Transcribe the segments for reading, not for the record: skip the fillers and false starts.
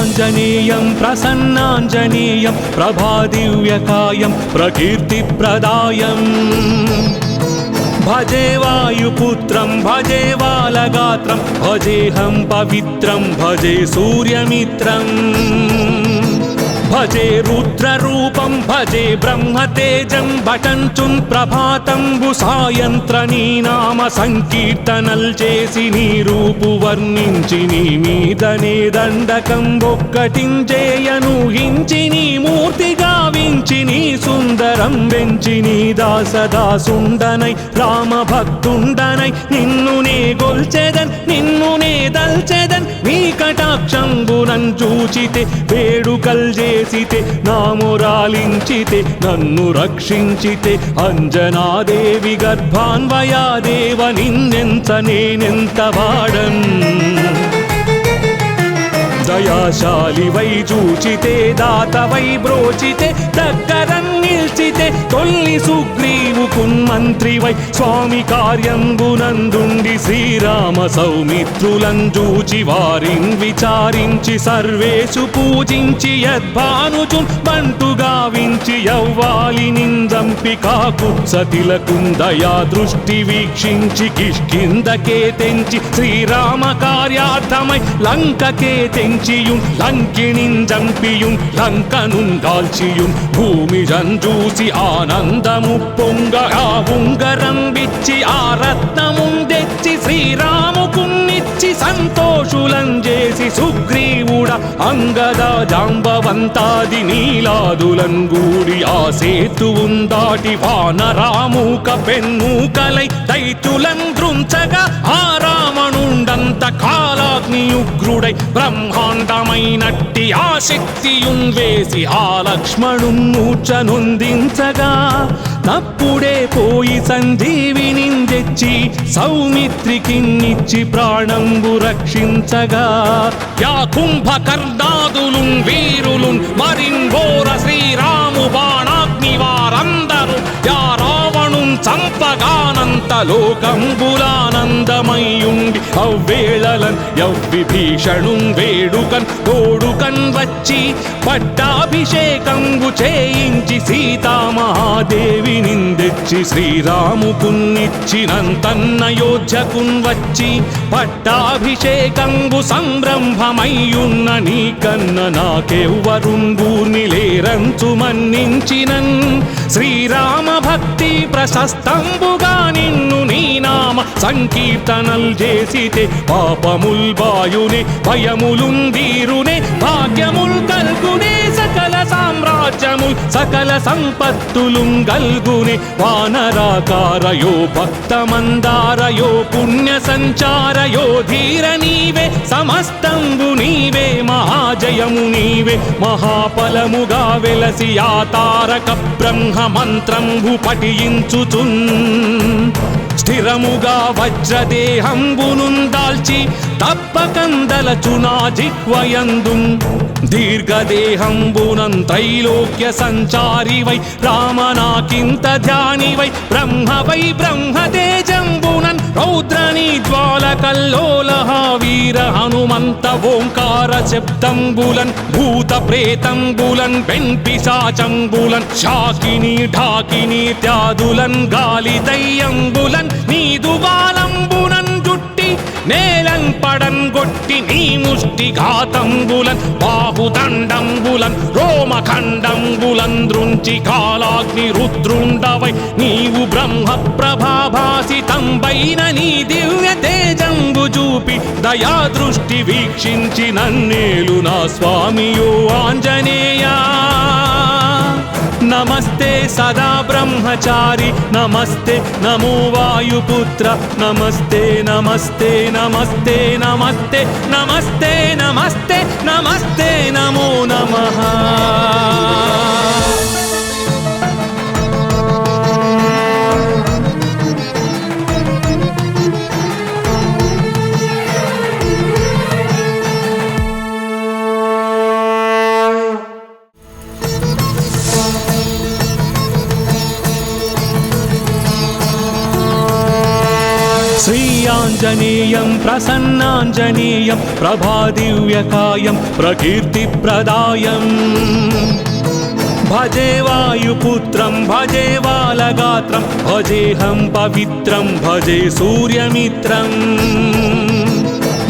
प्रसन्नाञ्जनेयं प्रसन्नाञ्जनेयं प्रभादिव्यकायं प्रकीर्तिप्रदायम् भजे वायुपुत्रं भजे बालगात्रं भजेऽहं पवित्रं भजे सूर्यमित्रम् भजे रुद्ररूपं भजे ब्रह्मतेजं भटञ्चुं प्रभातं सायंत्रनी नाम संकीर्तनल చేసి నీ రూపు వర్ణించి నీ మీదనే దండకం ఒక్కటించేయను హించి నీ మూర్తి గావించి నీ సుందరం వెంచి నీ దాసదాసుండనై రామ భక్తుండనై నిన్ను నే గొల్చెదన్ నిన్ను నే దల్చెదన్ నీ కటాక్షంబునన్ చూచితే వేడుకల్ చేసితే నామురాలించితే నన్ను రక్షించితే అంజనాదేవి గర్భాన్వయాదేవ నిన్నెంత నేనెంత వాడన్ దయాశాలివై చూచితే దాతవై బ్రోచితే దగ్గరన్ నిల్చితే తొల్లి సుగ్రీవుకున్ మంత్రివై స్వామి కార్యంబునందుండి శ్రీరామ సౌమిత్రులం చూచి వారిన్ విచారించి సర్వేషు పూజించి యద్భానుచున్ బంటుగా వించి యవ్వాలి నిందంపి కాకు సతిలకున్ దయా దృష్టి వీక్షించి కిష్కిందకే తెంచి శ్రీరామ కార్యార్థమై లంకకే తెంచి లంకిణిన్ జంపియుం లంకనున్ కాల్చియుం భూమి జంజూసి ఆనందము పొంగ ఆ ఉంగరం విచ్చి ఆ రత్నమున్ తెచ్చి శ్రీరాముకున్నిచ్చి సంతోషులం చేసి సుగ్రీవుడ అంగద జాంబవంతాది నీలాదులం గూడి ఆ సేతువున్ దాటి వానరామూక పెన్మూకలై దైత్యులం దృంచగా ఆ రావణుండంత కాలాగ్నియుగ్రుడై బ్రహ్మాండమైనట్టి ఆ శక్తియున్ వేసి ఆ లక్ష్మణున్ మూర్ఛనొందించగా తప్పుడే పోయి సంజీవిని తెచ్చి సౌమిత్రికిన్నిచ్చి ప్రాణంబు రక్షించగా యా కుంభకర్ణాదులున్ వీరులున్ మరింఘోర శ్రీరాము బాణాగ్ని వారందరూ యా రావణున్ చంపగానంత లోకంబులానందమయ్యుండి అవ్వేళలన్ యవ్విభీషణున్ వేడుకన్ తోడుకన్ వచ్చి పట్టాభిషేకంబు చేయించి సీతామహాదేవి నిందెచ్చి శ్రీరాముకున్నిచ్చినంతన్నయోధ్యకున్ వచ్చి పట్టాభిషేకంబు సంరంభమయ్యున్న నీకన్న నాకెవ్వరున్ గూర్ని లేరంచు మన్నించినన్ శ్రీరామ భక్తి ప్రశస్తంబుగా నిన్ను నీ నామ సంకీర్తనల్ చేసితే పాపముల్ బాయునే భయములున్ దీరునే భాగ్యముల్ కల్గునే సకల సామ్రాజ్యముల్ సకల సంపత్తులుం గల్గునే వానరాకారయో భక్తమందారయో పుణ్య సంచారయో ధీర నీవే సమస్తంబు నీవే మహాజయము నీవే మహాఫలముగా వెలసి ఆ తారక బ్రహ్మ మంత్రంబు పఠించుచున్ స్థిరముగా వజ్రదేహంబునున్ దాల్చి తప్పకందలచునా జిహ్వయందుం దీర్ఘదేహంబునం త్రైలోక్య సంచారివై రామనాకింత ధ్యానివై బ్రహ్మవై బ్రహ్మతేజంబునన్ రౌద్రనీ జ్వాలకల్లోలహ వీర హనుమంత ఓంకార శబ్దంబులన్ భూత ప్రేతంబులన్ పెన్పిశాచంబులన్ శాకిని ఢాకిని త్యాదులన్ గాలి దయ్యంబులన్ నీదు బాలంబునన్ జుట్టి నేలన్ పడన్ గొట్టి నీ ముష్టి ఘాతంబులన్ బాహుదండంబులన్ రోమఖండంబులన్ దృంచి కాలాగ్ని రుద్రుండవై నీవు బ్రహ్మ ప్రభాభాసితంబైన నీ దివ్య తేజంబు చూపి దయా దృష్టి వీక్షించి నన్నేలు నా స్వామియో ఆంజనేయా నమస్తే సదా బ్రహ్మచారి నమస్తే నమో వాయుపుత్ర నమస్తే నమస్తే నమస్తే నమస్తే నమస్తే నమస్తే నమస్తే నమో నమః श्रीयाञ्जनेयं प्रसन्नाञ्जनेयं प्रभादिव्यकायं प्रकीर्तिप्रदायम् भजे वायुपुत्रं भजे बालगात्रं भजेऽहं पवित्रं भजे सूर्यमित्रम्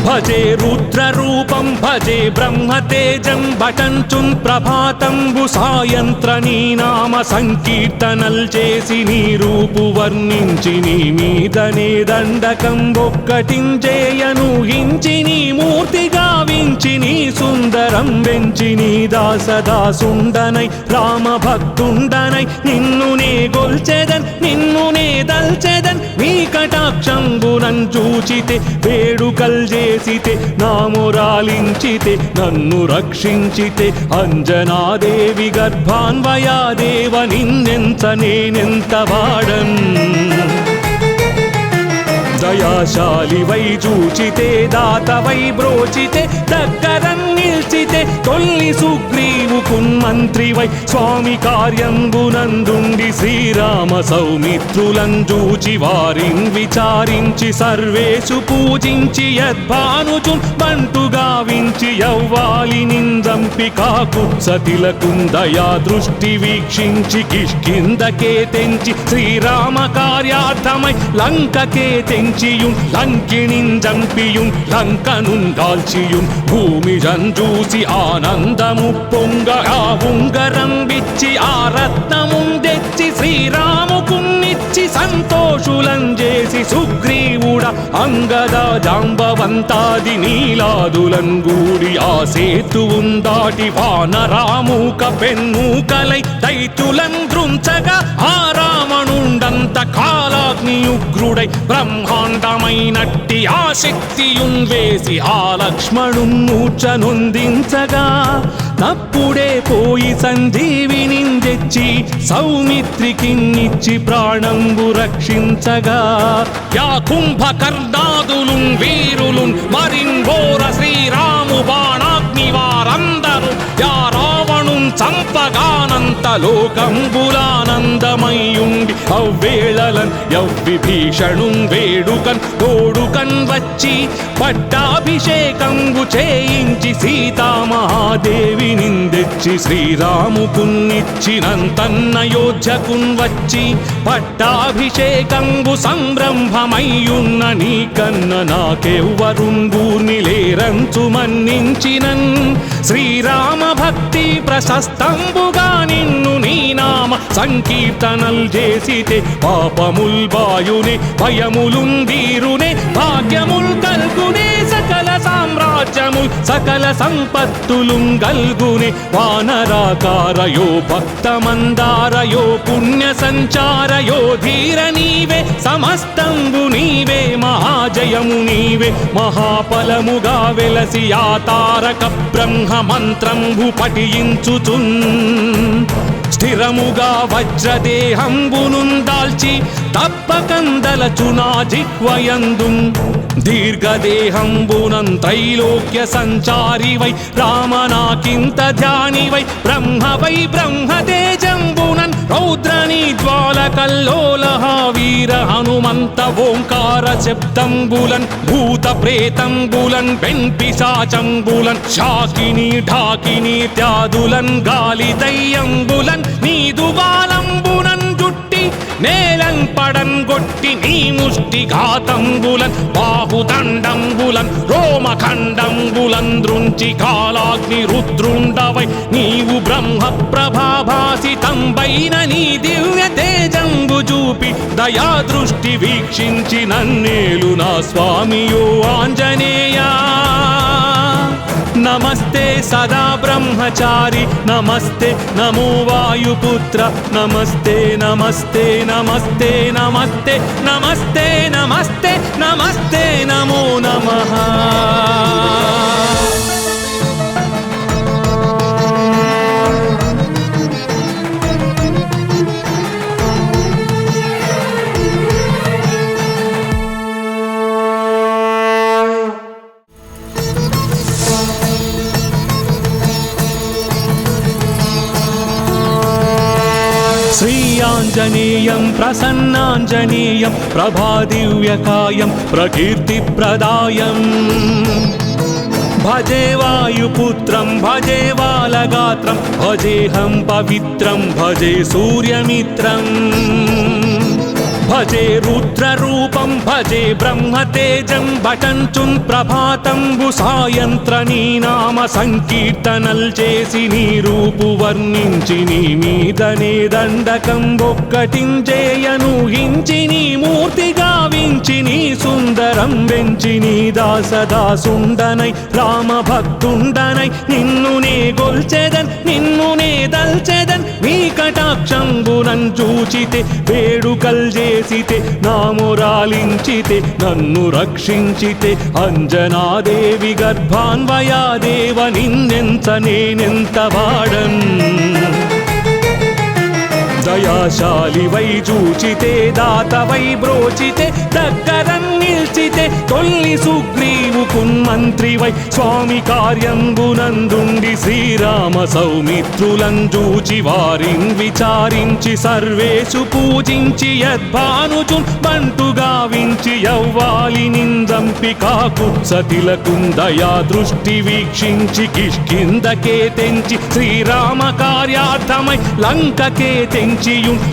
भजे रुद्ररूपं भजे ब्रह्मतेजं बटञ्चुन् प्रभाతంబు సాయంత్ర నీ నామ సంకీర్తనల్ చేసి నీ రూపు వర్ణించి నీ మీదనే దండకం ఒక్కటించేయను హించి నీ మూర్తి గావించి నీ సుందరం వెంచి నీ దాసదాసుండనై రామ భక్తుండనై నిన్ను నే గొల్చెదన్ నిన్ను నే దల్చెదన్ నీ కటాక్షంబునన్ చూచితే వేడుకల్ చేసితే నామురాలించితే నన్ను రక్షించితే అంజనాదేవి గర్భాన్వయాదేవ నిన్నెంత నేనెంత వాడన్ దయాశాలి వై చూచితే దాత వై బ్రోచితే దగ్గరన్ నిల్చితే తొల్లి సుగ్రీవుకున్ మంత్రి వై స్వామి కార్యంబునందుండి శ్రీరామ సౌమిత్రులను చూచి వారిన్ విచారించి సర్వేషు పూజించి యద్భానుజున్ బంటు గావించి యవ్వాలి నిందంపి కాకుత్సతిలకున్ దయా దృష్టి వీక్షించి కిష్కిందకే తెంచి శ్రీరామ కార్యార్థమై లంకకే తెంచియుం లంకిణిన్ జంపియుం లంకనున్ గాల్చియుం భూమి జంజూసి ఆనందము పొంగ ఆ ఉంగరం విచ్చి ఆ రత్నముం తెచ్చి శ్రీరాముకున్నిచ్చి సంతోషులం చేసి సుగ్రీవుడ అంగద జాంబవంతాది నీలాదులం గూడి ఆ సేతువుం దాటి వానరామూక పెన్మూకలై దైత్యులం దృంచగా ఆ రావణుండంత కాలాగ్ని ఉగ్రుడై బ్రహ్మాండమైనట్టి ఆ శక్తియున్ వేసి ఆ లక్ష్మణున్ మూర్ఛనొందించగా నప్పుడే పోయి సంజీవిని తెచ్చి సౌమిత్రికిన్నిచ్చి ప్రాణంబు రక్షించగా యా కుంభకర్ణాదులున్ వీరులున్ మరిన్ఘోర శ్రీరాము బాణాగ్ని వారందరూ యా రావణున్ చంపగానంత లోకంబులానందమయ్యుండి అవ్వేళలన్ యవ్విభీషణున్ వేడుకన్ తోడుకన్ వచ్చి పట్టాభిషేకంబు చేయించి సీతామహాదేవి నిందెచ్చి శ్రీరాముకున్నిచ్చినంతన్నయోధ్యకున్ వచ్చి పట్టాభిషేకంబు సంరంభమయ్యున్న నీకన్న నాకెవ్వరుంగూర్ని లేరంచు మన్నించినన్ శ్రీరామ భక్తి ప్రశస్తంబుగా నిన్ను నీ నామ సంకీర్తనల్ చేసితే పాపముల్ బాయునే భయములుందీరునే భాగ్యముల్ కల్గునే సకల సామ్రాజ్యముల్ సకల సంపత్తులుం గల్గునే వానరాకారయో భక్తమందారయో పుణ్య సంచారయో ధీర నీవే సమస్తంబు నీవే మహాజయము నీవే మహాఫలముగా వెలసి ఆ తారక బ్రహ్మ మంత్రంబు పఠించుచున్ స్థిరముగా వజ్రదేహంబునున్ దాల్చి తప్పకందలచునా జిహ్వయందు దీర్ఘదేహంబునం త్రైలోక్య సంచారి వై రామనాకింత ధ్యాని వై బ్రహ్మ వై బ్రహ్మతేజంబునన్ రౌద్రనీ జ్వాల కల్లోలహ వీర హనుమంత ఓంకార శబ్దంబులన్ భూత ప్రేతంబులన్ వెంపిశాచంబులన్ శాకిని ఢాకిని త్యాదులన్ గాలి దయ్యంబులన్ నీదు బాలంబునన్ జుట్టి నేలం పడన్ గొట్టి నీ ముష్టి ఘాతంబులన్ బాహుదండంబులన్ రోమఖండంబులన్ దృంచి కాలాగ్ని రుద్రుండవై నీవు బ్రహ్మ ప్రభాభాసితంబైన నీ దివ్య తేజంబు చూపి దయా దృష్టి వీక్షించి నన్నేలు నా స్వామియో ఆంజనేయా నమస్తే సదా బ్రహ్మచారి నమస్తే నమో వాయుపుత్ర నమస్తే నమస్తే నమస్తే నమస్తే నమస్తే నమస్తే నమస్తే నమో నమః శ్రీ ఆంజనేయం ప్రసన్నాంజనేయం ప్రభాదివ్యకాయం ప్రకీర్తిప్రదాయం భజే వాయుపుత్రం భజే బాలగాత్రం భజేహం పవిత్రం భజే సూర్యమిత్రం భజే రుద్రరూపం భజే బ్రహ్మతేజం భటంచున్ ప్రభాతంబు సాయంత్ర నీ నామ సంకీర్తనల్ చేసి నీ రూపు వర్ణించి నీ మీదనే దండకం ఒక్కటించేయను హించి నీ మూర్తి గావించి నీ సుందరం వెంచి నీ దాసదాసుండనై రామ భక్తుండనై నిన్ను నే గొల్చెదన్ నిన్ను నే దల్చెదన్ నీ కటాక్షంబునం చూచితే వేడుకల్ చేసితే నామురాలించితే నన్ను రక్షించితే అంజనాదేవి గర్భాన్వయాదేవ నిన్నెంత నేనెంత వాడన్ దయాశాలి వై చూచితే దాతవై బ్రోచితే దగ్గరం నిల్చితే తొల్లి సుగ్రీవుకున్ మంత్రి వై స్వామి కార్యంబునందుండి శ్రీరామ సౌమిత్రులం చూచి వారిన్ విచారించి సర్వేషు పూజించి యద్భానుజున్ బంటు గావించి యవ్వాలి నిందంపి కాకుత్సతిలకున్ దయా దృష్టి వీక్షించి కిష్కిందకే తెంచి శ్రీరామ కార్యార్థమై లంకకే తెంచియున్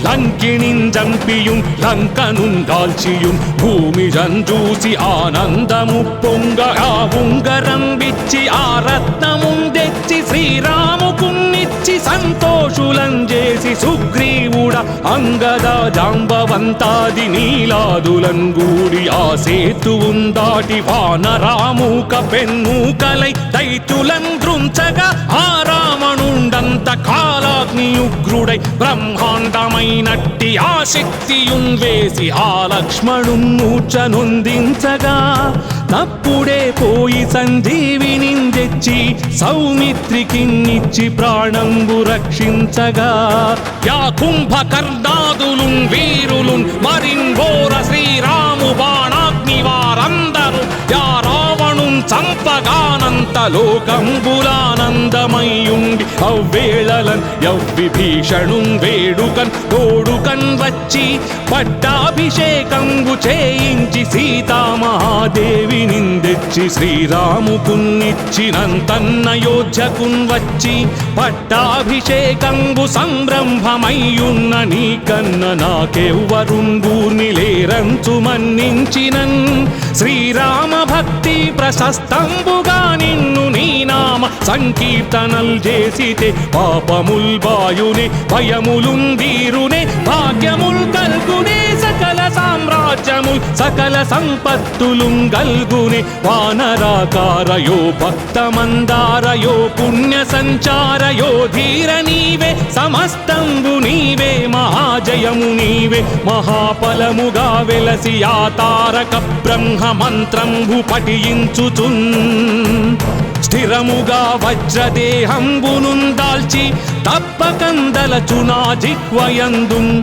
లంకిణిన్ జంపియున్ లంకనున్ దాల్చియున్ భూమి జంజూసి ఆనందము పొంగ ఆ ఉంగరం విచ్చి ఆ రత్నమున్ తెచ్చి శ్రీరాముకున్నిచ్చి సంతోషులం చేసి సుగ్రీవుడ అంగద జాంబవంతాది నీలాదులం గూడి ఆ సేతువున్ దాటి వానరామూక పెన్మూకలై దైత్యులం దృంచగా ఆ రావణుండంత కాలాగ్నియుగ్రుడై బ్రహ్మాండమైనట్టి ఆ శక్తియున్ వేసి ఆ లక్ష్మణున్ మూర్ఛనొందించగా తప్పుడే పోయి సంజీవిని తెచ్చి సౌమిత్రికిన్నిచ్చి ప్రాణంబు రక్షించగా యా కుంభకర్ణాదులున్ వీరులున్ మరింఘోర శ్రీరాము బాణాగ్ని వారందరూ యా రావణున్ చంపగానంత లోకంబులానందమయ్యుండి అవ్వేళలన్ యవ్విభీషణున్ వేడుకన్ తోడుకన్ వచ్చి పట్టాభిషేకంబు చేయించి సీతామహాదేవి నిందెచ్చి శ్రీరాముకున్నిచ్చినంతన్నయోధ్యకున్ వచ్చి పట్టాభిషేకంబు సంరంభమయ్యున్న నీకన్న నాకెవ్వరుంగూర్ని లేరంచు మన్నించినన్ శ్రీరామ భక్తి ప్రశస్తంబుగా నిన్ను నీ నామ సంకీర్తనల్ చేసితే పాపముల్ బాయునే భయములున్ వీరునే భాగ్యముల్ కల్గునే సకల సామ్రాజ్యముల్ సకల సంపత్తులుం గల్గునే వానరాకారయో భక్తమందారయో పుణ్య సంచారయో ధీర నీవే సమస్తంబు నీవే మహాజయము నీవే మహాఫలముగా వెలసి ఆ తారక బ్రహ్మ మంత్రంబు పఠించుచున్ స్థిరముగా వజ్రదేహంబునున్ దాల్చి తప్పకందలచునా జిహ్వయందున్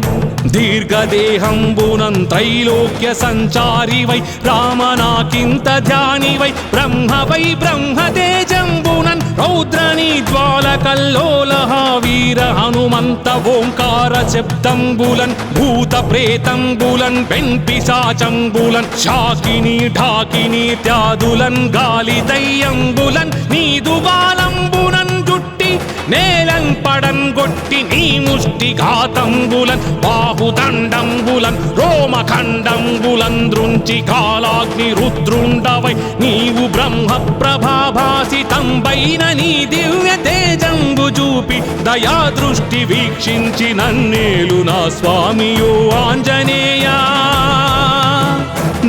దీర్ఘదేహంబునం త్రైలోక్య సంచారివై రామనాకింత ధ్యానివై బ్రహ్మవై బ్రహ్మతేజంబునన్ రౌద్రనీ జ్వాలకల్లోలహ వీర హనుమంత ఓంకార శబ్దంబులన్ భూత ప్రేతంబులన్ పెన్పిశాచంబులన్ శాకిని ఢాకిని త్యాదులన్ గాలి దయ్యంబులన్ నీదు బాలంబునన్ జుట్టి నేలన్ పడన్ గొట్టి నీ ముష్టి ఘాతంబులన్ బాహుదండంబులన్ రోమఖండంబులన్ దృంచి కాలాగ్ని రుద్రుండవై నీవు బ్రహ్మ ప్రభాభాసితంబైన నీ దివ్య తేజంబు చూపి దయా దృష్టి వీక్షించి నన్నేలు నా స్వామియో ఆంజనేయా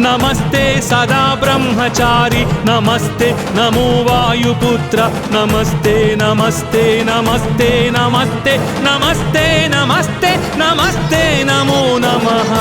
నమస్తే సదా బ్రహ్మచారి నమస్తే నమో వాయుపుత్ర నమస్తే నమస్తే నమస్తే నమస్తే నమస్తే నమస్తే నమస్తే నమో నమః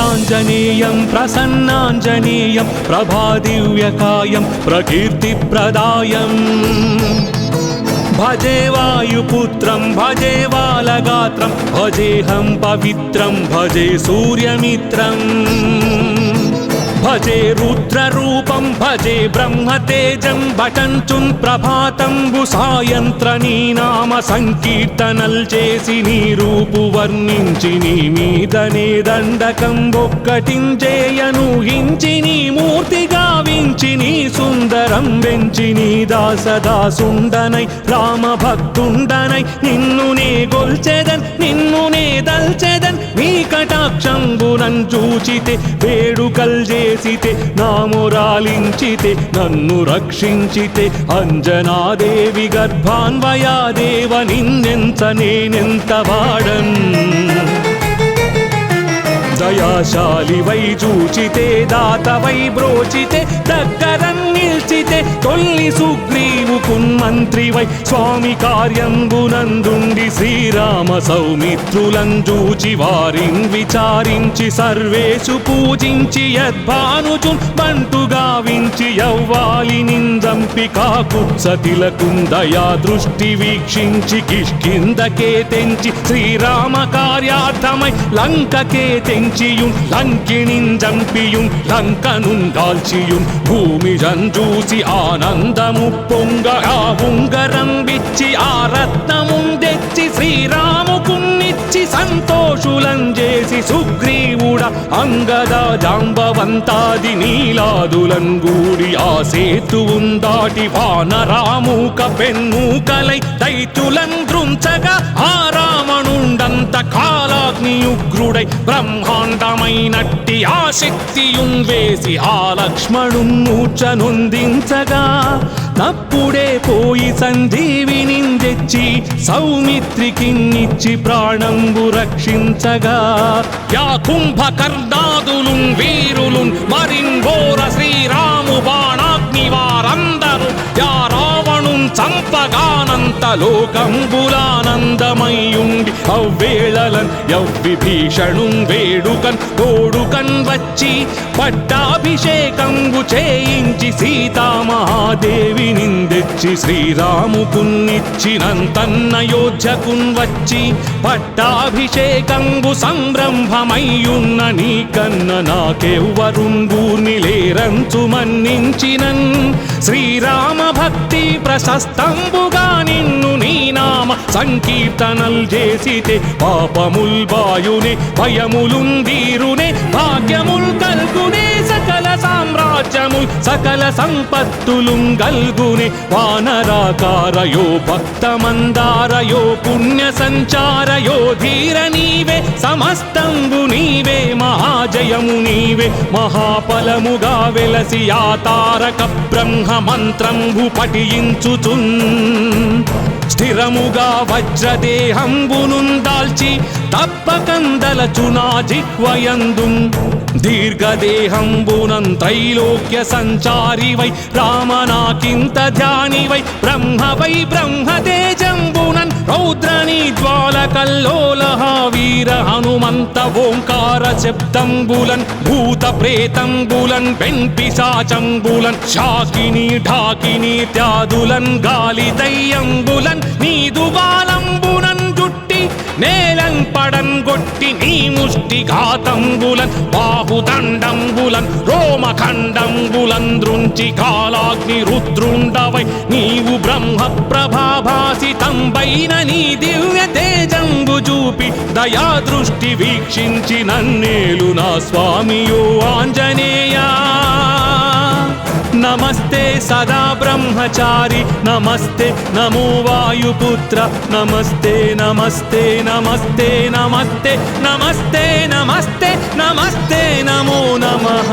ఆంజనేయం ప్రసన్నాంజనేయం ప్రభాదివ్యకాయం ప్రకీర్తిప్రదాయం భజే వాయుపుత్రం భజే బాలగాత్రం భజేహం పవిత్రం భజే సూర్యమిత్రం భజే రుద్రరూపం భజే బ్రహ్మతేజం భటంచుం ప్రభాతంబు సాయంత్ర నీ నామ సంకీర్తనల్ చేసి నీ రూపు వర్ణించి నీ మీదనే దండకం ఒక్కటించేయను హించి నీ మూర్తి గావించి నీ సుందరం వెంచి నీ దాసదాసుండనై రామ భక్తుండనై నిన్ను నే గొల్చెదన్ నిన్ను నే దల్చెదన్ నీ కటాక్షంబునన్ చూచితే వేడుకల్ చేసితే నామురాలించితే నన్ను రక్షించితే అంజనాదేవి గర్భాన్వయాదేవ నిన్నెంత నేనెంత వాడన్ దయాశాలివై చూచితే దాతవై బ్రోచితే దగ్గరన్ నిల్చితే తొల్లి సుగ్రీవుకున్ మంత్రివై స్వామి కార్యంబునందుండి శ్రీరామ సౌమిత్రులం చూచి వారిన్ విచారించి సర్వేషు పూజించి యద్భానుచున్ బంటుగా వించి యవ్వాలి నిందంపి కాకు సతిలకున్ దయా దృష్టి వీక్షించి కిష్కిందకే తెంచి శ్రీరామ కార్యార్థమై లంకకే తెంచియుం లంకిణిన్ జంపియుం లంకనున్ కాల్చియుం భూమి జంజూసి ఆనందము పొంగగా ఉంగరం విచ్చి ఆ రత్నమున్ తెచ్చి శ్రీరాముకున్నిచ్చి సంతోషులం చేసి సుగ్రీవుడ అంగద జాంబవంతాది నీలాదులం గూడి ఆ సేతువున్ దాటి వానరామూక పెన్మూకలై దైత్యులం దృంచగా ఆ రావణుండంత కాలాగ్నియుగ్రుడై బ్రహ్మాండమైనట్టి ఆ శక్తియున్ వేసి ఆ లక్ష్మణున్ మూర్ఛనొందించగా తప్పుడే పోయి సంజీవిని తెచ్చి సౌమిత్రికిన్నిచ్చి ప్రాణంబు రక్షించగా యా కుంభకర్ణాదులున్ వీరులున్ మరిన్ ఘోర శ్రీరాము బాణాగ్ని వారందరూ యా రావణున్ చంపగానంత లోకంబులానందమయ్యుండి అవ్వేళలన్ యవ్విభీషణున్ వేడుకన్ తోడుకన్ వచ్చి పట్టాభిషేకంబు చేయించి సీతామహాదేవి నిందెచ్చి శ్రీరాముకున్నిచ్చినంతన్నయోధ్యకున్ వచ్చి పట్టాభిషేకంబు సంరంభమయ్యున్న నీకన్న నాకెవ్వరున్ గూర్నిలేరంచు మన్నించినన్ శ్రీరామ భక్తి ప్రశస్తంబుగా నిన్ను నీ నామ సంకీర్తనల్ చేసితే పాపముల్ బాయునే భయములున్ వీరునే భాగ్యముల్ కల్గునే సకల సామ్రాజ్యముల్ సకల సంపత్తులున్ గల్గునే వానరాకారయో భక్తమందారయో పుణ్య సంచారయో ధీర నీవే సమస్తంబు నీవే మహాజయము నీవే మహాఫలముగా వెలసి ఆ తారక బ్రహ్మ మంత్రంబు పఠించుచున్ స్థిరముగా వజ్రదేహంబునున్ దాల్చి తప్పకందలచునా జిహ్వయందున్ దీర్ఘదేహంబునన్ త్రైలోక్య సంచారివై రామనాకింత ధ్యానివై బ్రహ్మవై బ్రహ్మతేజంబునన్ రౌద్రనీ జ్వాలకల్లోలహ వీర హనుమంత ఓంకార శబ్దంబులన్ భూత ప్రేతంబులన్ వెంపిశాచంబులన్ శాకిని ఢాకిని త్యాదులన్ గాలి దయ్యంబులన్ నీదుగాలంబునన్ జుట్టి నేలన్ పడన్ గొట్టి నీ ముష్టి ఘాతంబులన్ బాహుదండంబులన్ రోమఖండంబులన్ దృంచి కాలాగ్ని రుద్రుండవై నీవు బ్రహ్మ ప్రభాభాసితంబైన నీ దివ్య తేజంబు చూపి దయా దృష్టి వీక్షించి నన్నేలు నా స్వామియో ఆంజనేయా నమస్తే సదా బ్రహ్మచారి నమస్తే నమో వాయుపుత్ర నమస్తే నమస్తే నమస్తే నమస్తే నమస్తే నమస్తే నమస్తే నమో నమః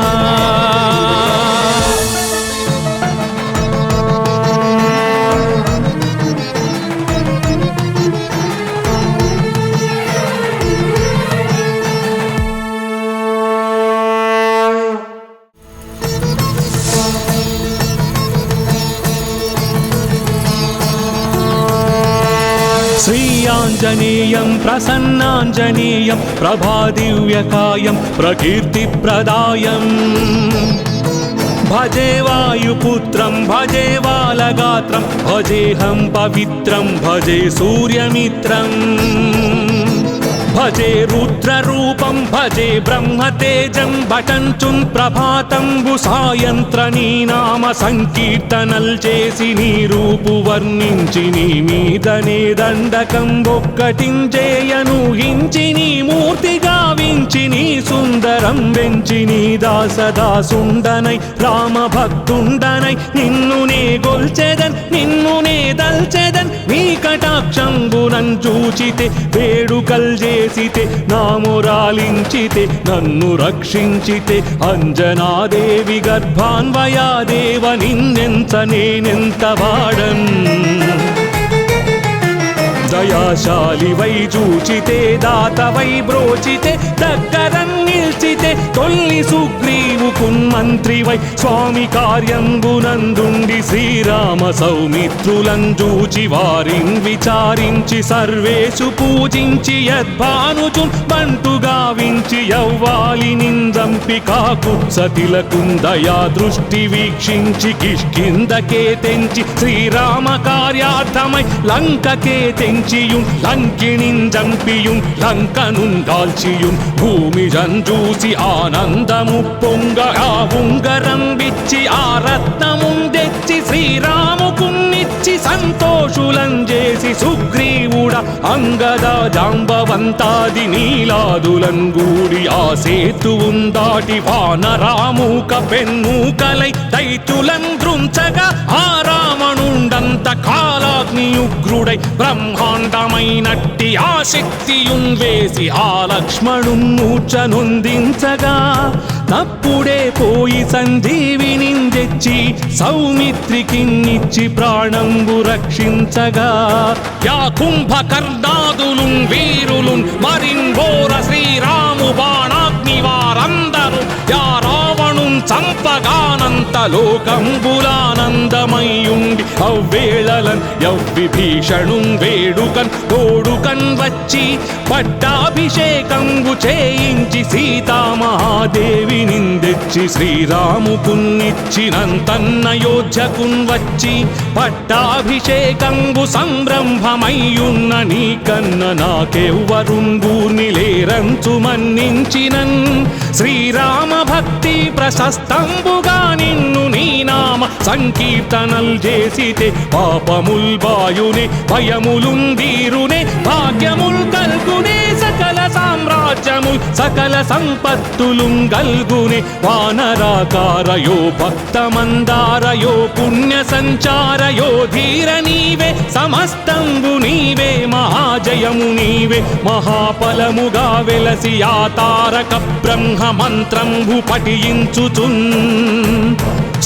श्रीयाञ्जनेयं प्रसन्नाञ्जनेयं प्रभादिव्यकायं प्रकीर्तिप्रदायम् भजे वायुपुत्रं भजे बालगात्रं भजेऽहं पवित्रं भजे सूर्यमित्रम् भजे रुद्ररूपं भजे ब्रह्मतेजं भटञ्चुन् प्रभाతంబు సాయంత్రనీ నామ సంకీర్తనల్ చేసి నీ రూపు వర్ణించి నీ మీదనే దండకం ఒక్కటించేయను హించి నీ మూర్తి గావించి నీ సుందరం వెంచి నీ దాసదాసుండనై రామ భక్తుండనై నిన్ను నే గొల్చెదన్ నిన్ను నే దల్చెదన్ నీ కటాక్షంబునం చూచితే వేడుకల్ చేసితే నామురాలించితే నన్ను రక్షించితే అంజనాదేవి గర్భాన్వయాదేవ నిన్నెంత నేనెంత వాడన్ దయాశాలి వై చూచితే దాత వై బ్రోచితే దగ్గరన్ నిల్చితే తొల్లి సుగ్రీవుకున్ మంత్రి వై స్వామి కార్యంబునందుండి శ్రీరామ సౌమిత్రులను చూచి వారిన్ విచారించి సర్వేషు పూజించి యద్భానుచున్ బంటు గావించి యవ్వాలి నిందంపి కాకుత్సతిలకున్ దయా దృష్టి వీక్షించి కిష్కిందకే తెంచి శ్రీరామ కార్యార్థమై లంకకే తెంచియున్ లంకిణిన్ జంపియున్ లంకనున్ దాల్చియున్ భూమి జంజూసి ఆనందము పొంగ ఆ ఉంగరం విచ్చి ఆ రత్నమున్ తెచ్చి శ్రీరాముకున్నిచ్చి సంతోషులం చేసి సుగ్రీవుడ అంగద జాంబవంతాది నీలాదులం గూడి ఆ సేతువున్ దాటి వానరామూక పెన్మూకలై దైత్యులం దృంచగా ఆ రావణుండంత కాలాగ్నియుగ్రుడై బ్రహ్మాండమైనట్టి ఆ శక్తియున్ వేసి ఆ లక్ష్మణున్ మూర్ఛనొందించగా తప్పుడే పోయి సంజీవిని తెచ్చి సౌమిత్రికిన్నిచ్చి ప్రాణంబు రక్షించగా యా కుంభకర్ణాదులున్ వీరులున్ మరింఘోర శ్రీరాము బాణాగ్ని వారందరూ యా రావణున్ చంపగానంత లోకంబులానందమయ్యుండి అవ్వేళలన్ యవ్విభీషణున్ వేడుకన్ తోడుకన్ వచ్చి పట్టాభిషేకంబు చేయించి సీతామహాదేవి నిందెచ్చి శ్రీరాముకున్నిచ్చినంతన్నయోధ్యకున్ వచ్చి పట్టాభిషేకంబు సంరంభమయ్యున్న నీకన్న నాకెవ్వరున్ గూర్ని లేరంచు మన్నించినన్ శ్రీరామ భక్తి ప్రశస్తంబుగా నిన్ను నీ నామ సంకీర్తనల్ చేసితే పాపముల్ బాయునే భయములుందీరునే భాగ్యముల్ కల్గునే సకల సామ్రాజ్యముల్ సకల సంపత్తులుం గల్గునే వానరాకారయో భక్తమందారయో పుణ్య సంచారయో ధీర నీవే సమస్తంబు నీవే మహాజయము నీవే మహాఫలముగా వెలసి ఆ తారక బ్రహ్మ మంత్రంబు పఠించుచున్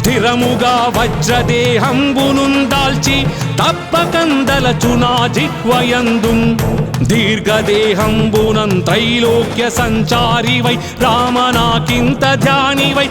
స్థిరముగా వజ్రదేహంబునున్ దాల్చి తప్పకందలచునా జిహ్వయందున్ దీర్ఘదేహంబునం త్రైలోక్య సంచారి వై రామనాకింత ధ్యాని వై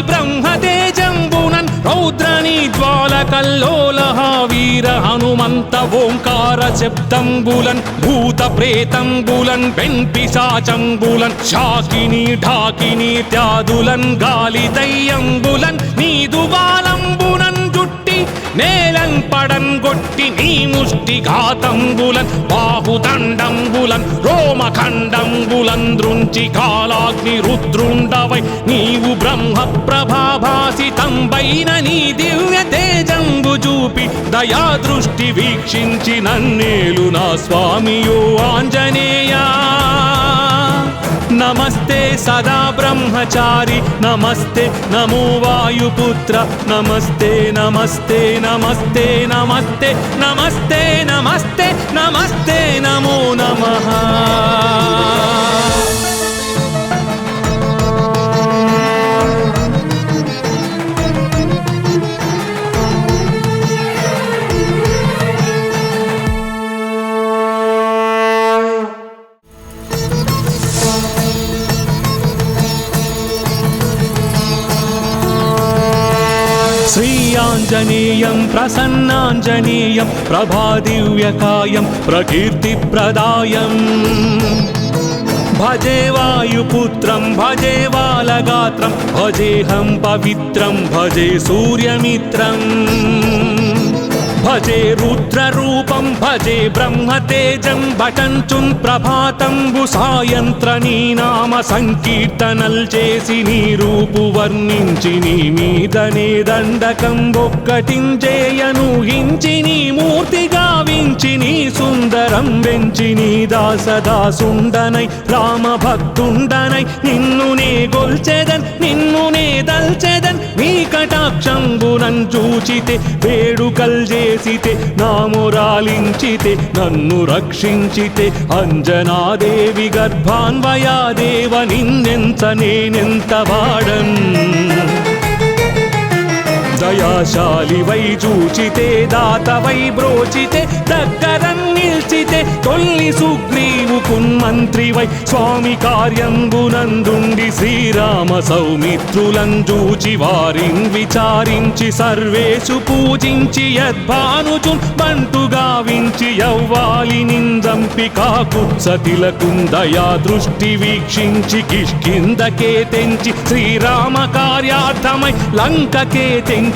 బ్రహ్మతేజంబునన్ రౌద్రని జ్వాల కల్లోలహ వీర హనుమంత ఓంకార శబ్దంబులన్ భూత ప్రేతంబులన్ వెంపిశాచంబులన్ శాకిని ఢాకిని త్యాదులన్ గాలి దయ్యంబులన్ నీదు బాలంబునన్ జుట్టి నేలం పడన్ గొట్టి నీ ముష్టి ఘాతంబులన్ బాహుదండంబులన్ రోమఖండంబులన్ దృంచి కాలాగ్ని రుద్రుండవై నీవు బ్రహ్మ ప్రభాభాసితంబైన నీ దివ్య తేజంబు చూపి దయా దృష్టి వీక్షించి నన్నేలు నా స్వామియో ఆంజనేయా నమస్తే సదా బ్రహ్మచారి నమస్తే నమో వాయుపుత్ర నమస్తే నమస్తే నమస్తే నమస్తే నమస్తే నమస్తే నమస్తే నమో నమః ఆంజనేయం ప్రసన్నాంజనేయం ప్రభాదివ్యకాయం ప్రకీర్తిప్రదాయం భజే వాయుపుత్రం భజే బాలగాత్రం భజేహం పవిత్రం భజే సూర్యమిత్రం భజే రుద్రరూపం భజే బ్రహ్మతేజం భటంచున్ ప్రభాతంబు సాయంత్ర నీ నామ సంకీర్తనల్ చేసి నీ రూపు వర్ణించి నీ మీదనే దండకం ఒక్కటించేయను హించి నీ మూర్తి గావించి నీ సుందరం వెంచి నీ దాసదాసుండనై రామ భక్తుండనై నిన్ను నే గొల్చెదన్ నిన్ను నే దల్చెదన్ నీ కటాక్షంబునన్ చూచితే వేడుకల్ చేసితే నామురాలించితే నన్ను రక్షించితే అంజనాదేవి గర్భాన్వయాదేవ నిన్నెంత నేనెంత వాడన్ దయాశాలివై చూచితే దాతవై బ్రోచితే దగ్గరన్ నిల్చితే తొల్లి సుగ్రీవుకున్ మంత్రివై స్వామి కార్యంబునందుండి శ్రీరామ సౌమిత్రులం చూచి వారిన్ విచారించి సర్వేషు పూజించి యద్భానుచున్ బంటుగా వించి యవ్వాలి నిందంపి కాకు సతిలకున్ దయా దృష్టి వీక్షించి కిష్కిందకే తెంచి శ్రీరామ కార్యార్థమై లంకకే తెంచి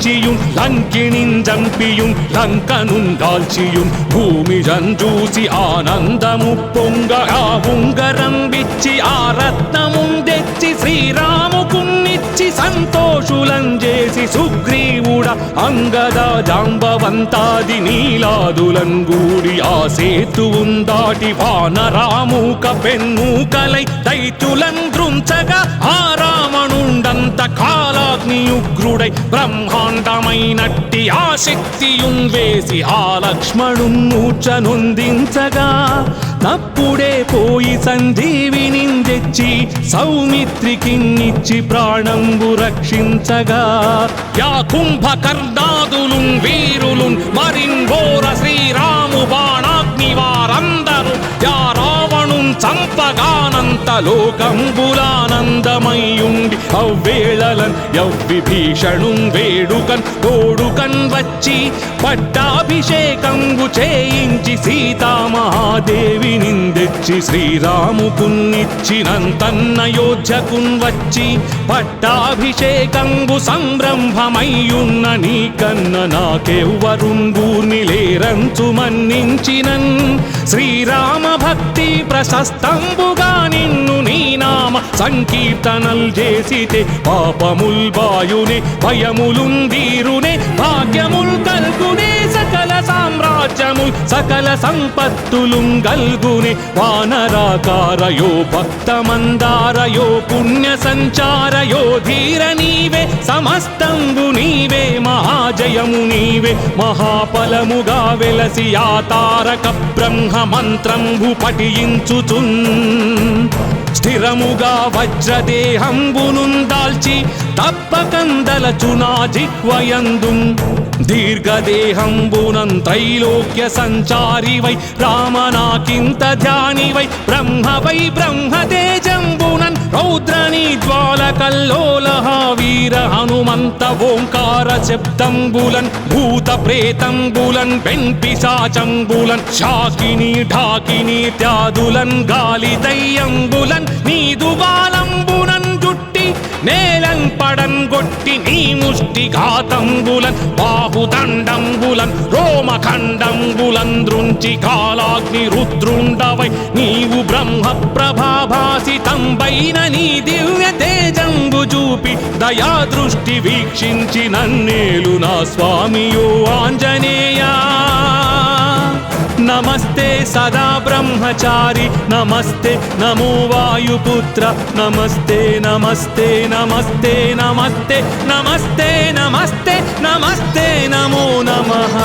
లంకిణిన్ జంపియుం లంకనున్ కాల్చియుం భూమి జంజూసి ఆనందము పొంగ ఆ ఉంగరం విచ్చి ఆ రత్నమున్ తెచ్చి శ్రీరాముకున్నిచ్చి సంతోషులం చేసి సుగ్రీవుడ అంగద జాంబవంతాది నీలాదులం గూడి ఆ సేతువున్ దాటి వానరామూక పెన్మూకలై దైత్యులం దృంచగా ఆ రావణుండంత కాలాగ్నియుగ్రుడై బ్రహ్మాండమైనట్టి ఆ శక్తియున్ వేసి ఆ లక్ష్మణున్ మూర్ఛనొందించగా తప్పుడే పోయి సంజీవిని తెచ్చి సౌమిత్రికిన్నిచ్చి ప్రాణంబు రక్షించగా యా కుంభకర్ణాదులున్ వీరులున్ మరింఘోర శ్రీరాము బాణాగ్ని వారందరూ యా రావణున్ చంపగానంత లోకంబులానందమయ్యుండి అవ్వేళలన్ యవ్విభీషణున్ వేడుకన్ తోడుకన్ వచ్చి పట్టాభిషేకంబు చేయించి సీతామహాదేవి నిందెచ్చి శ్రీరాముకున్నిచ్చినంతన్నయోధ్యకున్ వచ్చి పట్టాభిషేకంబు సంరంభమయ్యున్న నీకన్న నాకెవ్వరున్ గూర్ని లేరంచు మన్నించినన్ శ్రీరామ భక్తి ప్రశస్తంబుగా నిన్ను నీ నామ సంకీర్తనల్ చేసితే పాపముల్ బాయునే భయములున్ దీరునే భాగ్యముల్ కల్గునే సకల సామ్రాజ్యముల్ సకల సంపత్తులుం గల్గునే వానరాకారయో భక్తమందారయో పుణ్య సంచారయో ధీర నీవే సమస్తంబు నీవే మహాజయము నీవే మహాఫలముగా వెలసి ఆ తారక బ్రహ్మ మంత్రంబు పఠించుచున్ స్థిరముగా వజ్రదేహంబునున్ దాల్చి తప్పకందలచునా జిహ్వయందుం దీర్ఘదేహంబునం త్రైలోక్య సంచారివై రామనాకింత ధ్యానివై బ్రహ్మవై బ్రహ్మతేజంబునన్ రౌద్రనీ జ్వాలకల్లోలహ వీర హనుమంత ఓంకార శబ్దంబులన్ భూత ప్రేతంబులన్ పెన్పిశాచంబులన్ శాకిని ఢాకిని త్యాదులన్ గాలి దయ్యంబులన్ నీదు బాలంబునన్ జుట్టి నేలన్ పడన్ గొట్టి నీ ముష్టి ఘాతంబులన్ బాహుదండంబులన్ రోమఖండంబులన్ దృంచి కాలాగ్ని రుద్రుండవై నీవు బ్రహ్మ ప్రభాభాసితంబైన నీ దివ్య తేజంబు చూపి దయా దృష్టి వీక్షించి నన్నేలు నా స్వామియో ఆంజనేయా నమస్తే సదా బ్రహ్మచారి నమస్తే నమో వాయుపుత్ర నమస్తే నమస్తే నమస్తే నమస్తే నమస్తే నమస్తే నమస్తే నమో నమః